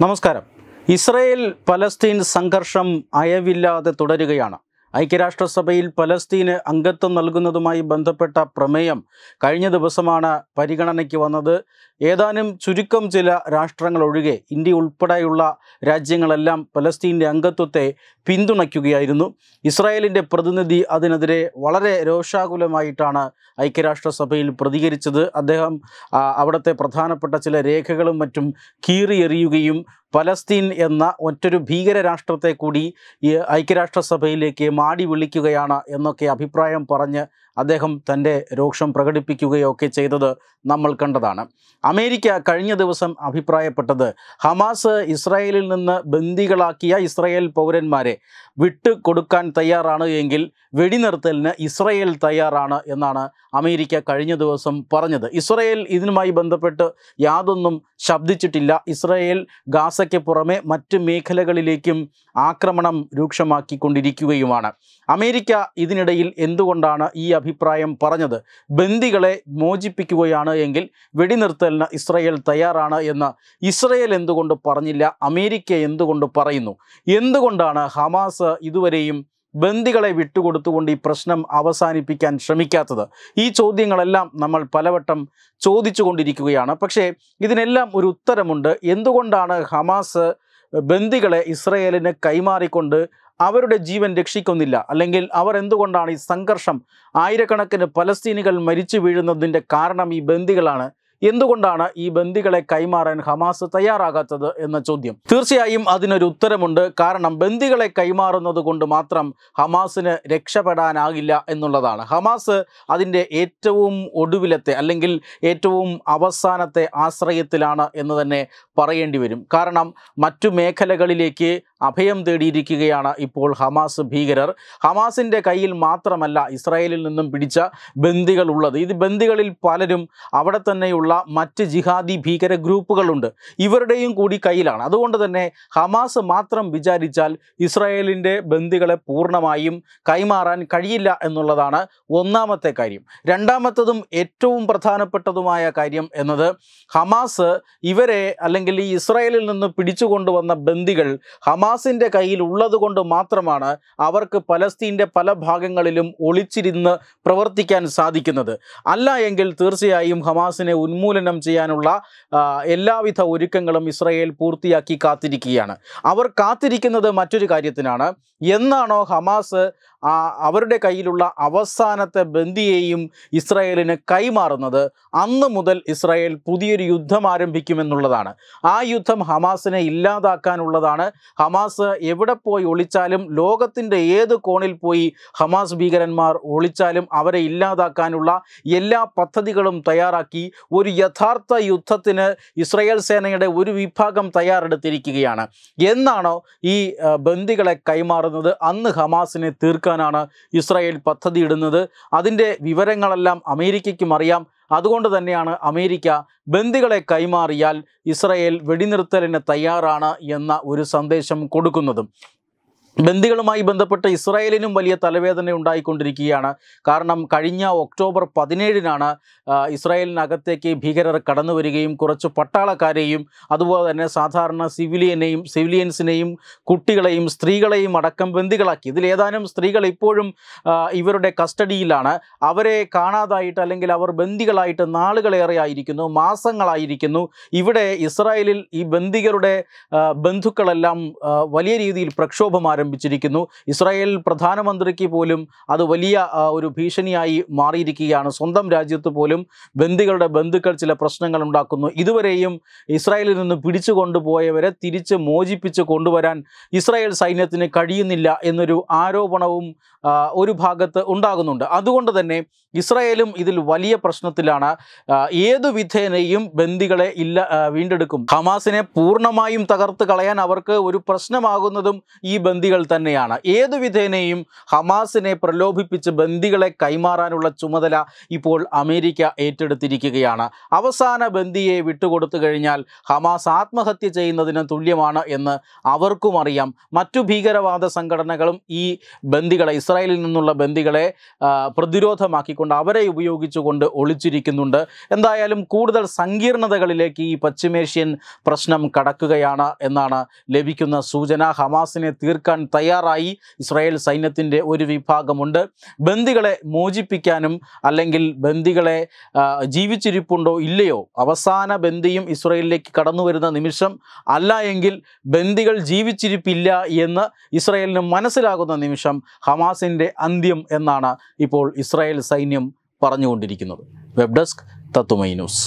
നമസ്കാരം. Israel Palestine സംഘർഷം അയവില്ലാതെ തുടരുകയാണ്. ഐക്യരാഷ്ട്രസഭയിൽ പലസ്തീന് അംഗത്വം നൽകുന്നതുമായി ബന്ധപ്പെട്ട പ്രമേയം കഴിഞ്ഞ ദിവസമാണ് പരിഗണനയ്ക്ക് വന്നത്. ഏതാനും ചുരുക്കം ചില രാഷ്ട്രങ്ങൾ ഒഴികെ ഇന്ത്യ ഉൾപ്പെടെയുള്ള രാജ്യങ്ങളെല്ലാം പലസ്തീൻ്റെ അംഗത്വത്തെ പിന്തുണയ്ക്കുകയായിരുന്നു. ഇസ്രായേലിൻ്റെ പ്രതിനിധി അതിനെതിരെ വളരെ രോഷാകുലമായിട്ടാണ് ഐക്യരാഷ്ട്രസഭയിൽ പ്രതികരിച്ചത്. അദ്ദേഹം അവിടുത്തെ പ്രധാനപ്പെട്ട ചില രേഖകളും മറ്റും കീറിയെറിയുകയും പലസ്തീൻ എന്ന മറ്റൊരു ഭീകര രാഷ്ട്രത്തെ കൂടി ഈ ഐക്യരാഷ്ട്രസഭയിലേക്ക് മാടി വിളിക്കുകയാണ് എന്നൊക്കെ അഭിപ്രായം പറഞ്ഞ് അദ്ദേഹം തൻ്റെ രോഷം പ്രകടിപ്പിക്കുകയൊക്കെ ചെയ്തത് നമ്മൾ കണ്ടതാണ്. അമേരിക്ക കഴിഞ്ഞ ദിവസം അഭിപ്രായപ്പെട്ടത് ഹമാസ് ഇസ്രായേലിൽ നിന്ന് ബന്ദികളാക്കിയ ഇസ്രായേൽ പൗരന്മാരെ വിട്ടുകൊടുക്കാൻ തയ്യാറാണ് എങ്കിൽ വെടിനിർത്തലിന് ഇസ്രായേൽ തയ്യാറാണ് എന്നാണ് അമേരിക്ക കഴിഞ്ഞ ദിവസം പറഞ്ഞത്. ഇസ്രായേൽ ഇതിനുമായി ബന്ധപ്പെട്ട് യാതൊന്നും ശബ്ദിച്ചിട്ടില്ല. ഇസ്രായേൽ ഗാസയ്ക്ക് പുറമെ മറ്റ് മേഖലകളിലേക്കും ആക്രമണം രൂക്ഷമാക്കിക്കൊണ്ടിരിക്കുകയുമാണ്. അമേരിക്ക ഇതിനിടയിൽ എന്തുകൊണ്ടാണ് ഈ അഭിപ്രായം പറഞ്ഞത്? ബന്ദികളെ മോചിപ്പിക്കുകയാണ് എങ്കിൽ വെടിനിർത്തലിന് ഇസ്രായേൽ തയ്യാറാണ് എന്ന് ഇസ്രായേൽ എന്തുകൊണ്ട് പറഞ്ഞില്ല? അമേരിക്ക എന്തുകൊണ്ട് പറയുന്നു? എന്തുകൊണ്ടാണ് ഹമാസ് ഇതുവരെയും ബന്ദികളെ വിട്ടുകൊടുത്തുകൊണ്ട് ഈ പ്രശ്നം അവസാനിപ്പിക്കാൻ ശ്രമിക്കാത്തത്? ഈ ചോദ്യങ്ങളെല്ലാം നമ്മൾ പലവട്ടം ചോദിച്ചു കൊണ്ടിരിക്കുകയാണ്. പക്ഷേ ഇതിനെല്ലാം ഒരു ഉത്തരമുണ്ട്. എന്തുകൊണ്ടാണ് ഹമാസ് ബന്ദികളെ ഇസ്രായേലിന് കൈമാറിക്കൊണ്ട് അവരുടെ ജീവൻ രക്ഷിക്കുന്നില്ല? അല്ലെങ്കിൽ അവർ എന്തുകൊണ്ടാണ് ഈ സംഘർഷം, ആയിരക്കണക്കിന് പലസ്തീനികൾ മരിച്ചു വീഴുന്നതിൻ്റെ കാരണം ഈ ബന്ദികളാണ്? എന്തുകൊണ്ടാണ് ഈ ബന്ദികളെ കൈമാറാൻ ഹമാസ് തയ്യാറാകാത്തത് എന്ന ചോദ്യം? തീർച്ചയായും അതിനൊരു ഉത്തരമുണ്ട്. കാരണം ബന്ദികളെ കൈമാറുന്നത് കൊണ്ട് മാത്രം ഹമാസിന് രക്ഷപ്പെടാനാകില്ല എന്നുള്ളതാണ്. ഹമാസ് അതിൻ്റെ ഏറ്റവും ഒടുവിലത്തെ അല്ലെങ്കിൽ ഏറ്റവും അവസാനത്തെ ആശ്രയത്തിലാണ് എന്ന് തന്നെ പറയേണ്ടി വരും. കാരണം മറ്റു മേഖലകളിലേക്ക് അഭയം തേടിയിരിക്കുകയാണ് ഇപ്പോൾ ഹമാസ് ഭീകരർ. ഹമാസിൻ്റെ കയ്യിൽ മാത്രമല്ല ഇസ്രായേലിൽ നിന്നും പിടിച്ച ബന്ദികൾ ഉള്ളത്. ഇത് ബന്ദികളിൽ പലരും അവിടെ തന്നെയുള്ള മറ്റ് ജിഹാദി ഭീകര ഗ്രൂപ്പുകളുണ്ട്, ഇവരുടെയും കൂടി കയ്യിലാണ്. അതുകൊണ്ട് തന്നെ ഹമാസ് മാത്രം വിചാരിച്ചാൽ ഇസ്രായേലിൻ്റെ ബന്ദികളെ പൂർണ്ണമായും കൈമാറാൻ കഴിയില്ല എന്നുള്ളതാണ് ഒന്നാമത്തെ കാര്യം. രണ്ടാമത്തതും ഏറ്റവും പ്രധാനപ്പെട്ടതുമായ കാര്യം എന്നത് ഹമാസ് ഇവരെ അല്ലെങ്കിൽ ഈ ഇസ്രായേലിൽ നിന്ന് പിടിച്ചു കൊണ്ടുവന്ന ബന്ദികൾ ഹമാസിൻ്റെ കയ്യിൽ ഉള്ളത് കൊണ്ട് മാത്രമാണ് അവർക്ക് പലസ്തീൻ്റെ പല ഭാഗങ്ങളിലും ഒളിച്ചിരുന്ന് പ്രവർത്തിക്കാൻ സാധിക്കുന്നത്. അല്ല എങ്കിൽ തീർച്ചയായും ഹമാസിനെ ഉന്മൂലനം ചെയ്യാനുള്ള എല്ലാവിധ ഒരുക്കങ്ങളും ഇസ്രായേൽ പൂർത്തിയാക്കി കാത്തിരിക്കുകയാണ്. അവർ കാത്തിരിക്കുന്നത് മറ്റൊരു കാര്യത്തിനാണ്. എന്നാണോ ഹമാസ് അവരുടെ കയ്യിലുള്ള അവസാനത്തെ ബന്ദിയെയും ഇസ്രായേലിന് കൈമാറുന്നത്, അന്ന് മുതൽ ഇസ്രായേൽ പുതിയൊരു യുദ്ധം ആരംഭിക്കുമെന്നുള്ളതാണ്. ആ യുദ്ധം ഹമാസിനെ ഇല്ലാതാക്കാനുള്ളതാണ്. ഹമാസ് എവിടെ പോയി ഒളിച്ചാലും, ലോകത്തിൻ്റെ ഏത് കോണിൽ പോയി ഹമാസ് ഭീകരന്മാർ ഒളിച്ചാലും അവരെ ഇല്ലാതാക്കാനുള്ള എല്ലാ പദ്ധതികളും തയ്യാറാക്കി ഒരു യഥാർത്ഥ യുദ്ധത്തിന് ഇസ്രായേൽ സേനയുടെ ഒരു വിഭാഗം തയ്യാറെടുത്തിരിക്കുകയാണ്. എന്നാണോ ഈ ബന്ദികളെ കൈമാറുന്നത്, അന്ന് ഹമാസിനെ തീർക്കാനാണ് ഇസ്രായേൽ പദ്ധതിയിടുന്നത്. അതിൻ്റെ വിവരങ്ങളെല്ലാം അമേരിക്കയ്ക്കും അറിയാം. അതുകൊണ്ട് തന്നെയാണ് അമേരിക്ക ബന്ദികളെ കൈമാറിയാൽ ഇസ്രായേൽ വെടിനിർത്തലിന് തയ്യാറാണ് എന്ന ഒരു സന്ദേശം കൊടുക്കുന്നതും. ബന്ദികളുമായി ബന്ധപ്പെട്ട് ഇസ്രായേലിനും വലിയ തലവേദന ഉണ്ടായിക്കൊണ്ടിരിക്കുകയാണ്. കാരണം കഴിഞ്ഞ ഒക്ടോബർ 17-നാണ് ഇസ്രായേലിനകത്തേക്ക് ഭീകരർ കടന്നു വരികയും കുറച്ച് പട്ടാളക്കാരെയും അതുപോലെ തന്നെ സാധാരണ സിവിലിയൻസിനെയും കുട്ടികളെയും സ്ത്രീകളെയും അടക്കം ബന്ദികളാക്കി. ഇതിലേതാനും സ്ത്രീകൾ ഇപ്പോഴും ഇവരുടെ കസ്റ്റഡിയിലാണ്. അവരെ കാണാതായിട്ട് അല്ലെങ്കിൽ അവർ ബന്ദികളായിട്ട് നാളുകളേറെ ആയിരിക്കുന്നു, മാസങ്ങളായിരിക്കുന്നു. ഇവിടെ ഇസ്രായേലിൽ ഈ ബന്ദികളുടെ ബന്ധുക്കളെല്ലാം വലിയ രീതിയിൽ പ്രക്ഷോഭം ആരംഭിച്ചിരിക്കുന്നു. ഇസ്രായേൽ പ്രധാനമന്ത്രിക്ക് പോലും അത് വലിയ ഒരു ഭീഷണിയായി മാറിയിരിക്കുകയാണ്. സ്വന്തം രാജ്യത്ത് പോലും ബന്ദികളുടെ ബന്ധുക്കൾ ചില പ്രശ്നങ്ങൾ ഉണ്ടാക്കുന്നു. ഇതുവരെയും ഇസ്രായേലിൽ നിന്ന് പിടിച്ചു കൊണ്ടുപോയവരെ തിരിച്ച് മോചിപ്പിച്ച് കൊണ്ടുവരാൻ ഇസ്രായേൽ സൈന്യത്തിന് കഴിയുന്നില്ല എന്നൊരു ആരോപണവും ഒരു ഭാഗത്ത് ഉണ്ടാകുന്നുണ്ട്. അതുകൊണ്ട് തന്നെ ഇസ്രായേലും ഇതിൽ വലിയ പ്രശ്നത്തിലാണ്. ഏതു വിധേനയും ബന്ദികളെ വീണ്ടെടുക്കും. ഹമാസിനെ പൂർണ്ണമായും തകർത്ത് കളയാൻ അവർക്ക് ഒരു പ്രശ്നമാകുന്നതും ഈ ബന്ദികൾ ബന്ദികൾ തന്നെയാണ്. ഏതു വിധേനയും ഹമാസിനെ പ്രലോഭിപ്പിച്ച് ബന്ദികളെ കൈമാറാനുള്ള ചുമതല ഇപ്പോൾ അമേരിക്ക ഏറ്റെടുത്തിരിക്കുകയാണ്. അവസാന ബന്ദിയെ വിട്ടുകൊടുത്തു കഴിഞ്ഞാൽ ഹമാസ് ആത്മഹത്യ ചെയ്യുന്നതിന് തുല്യമാണ് എന്ന് അവർക്കും അറിയാം. മറ്റു ഭീകരവാദ സംഘടനകളും ഈ ബന്ദികളെ, ഇസ്രായേലിൽ നിന്നുള്ള ബന്ദികളെ പ്രതിരോധമാക്കിക്കൊണ്ട് അവരെ ഉപയോഗിച്ചുകൊണ്ട് ഒളിച്ചിരിക്കുന്നുണ്ട്. എന്തായാലും കൂടുതൽ സങ്കീർണതകളിലേക്ക് ഈ പശ്ചിമേഷ്യൻ പ്രശ്നം കടക്കുകയാണ് എന്നാണ് ലഭിക്കുന്ന സൂചന. ഹമാസിനെ തീർക്കാൻ തയ്യാറായി ഇസ്രായേൽ സൈന്യത്തിൻ്റെ ഒരു വിഭാഗമുണ്ട്. ബന്ദികളെ മോചിപ്പിക്കാനും അല്ലെങ്കിൽ ബന്ദികളെ ജീവിച്ചിരിപ്പുണ്ടോ ഇല്ലയോ, അവസാന ബന്ദിയും ഇസ്രായേലിലേക്ക് കടന്നു വരുന്ന നിമിഷം, അല്ല എങ്കിൽ ബന്ദികൾ ജീവിച്ചിരിപ്പില്ല എന്ന് ഇസ്രായേലിന് മനസ്സിലാകുന്ന നിമിഷം ഹമാസിൻ്റെ അന്ത്യം എന്നാണ് ഇപ്പോൾ ഇസ്രായേൽ സൈന്യം പറഞ്ഞുകൊണ്ടിരിക്കുന്നത്. വെബ് ഡെസ്ക് തത്തുമൈ ന്യൂസ്.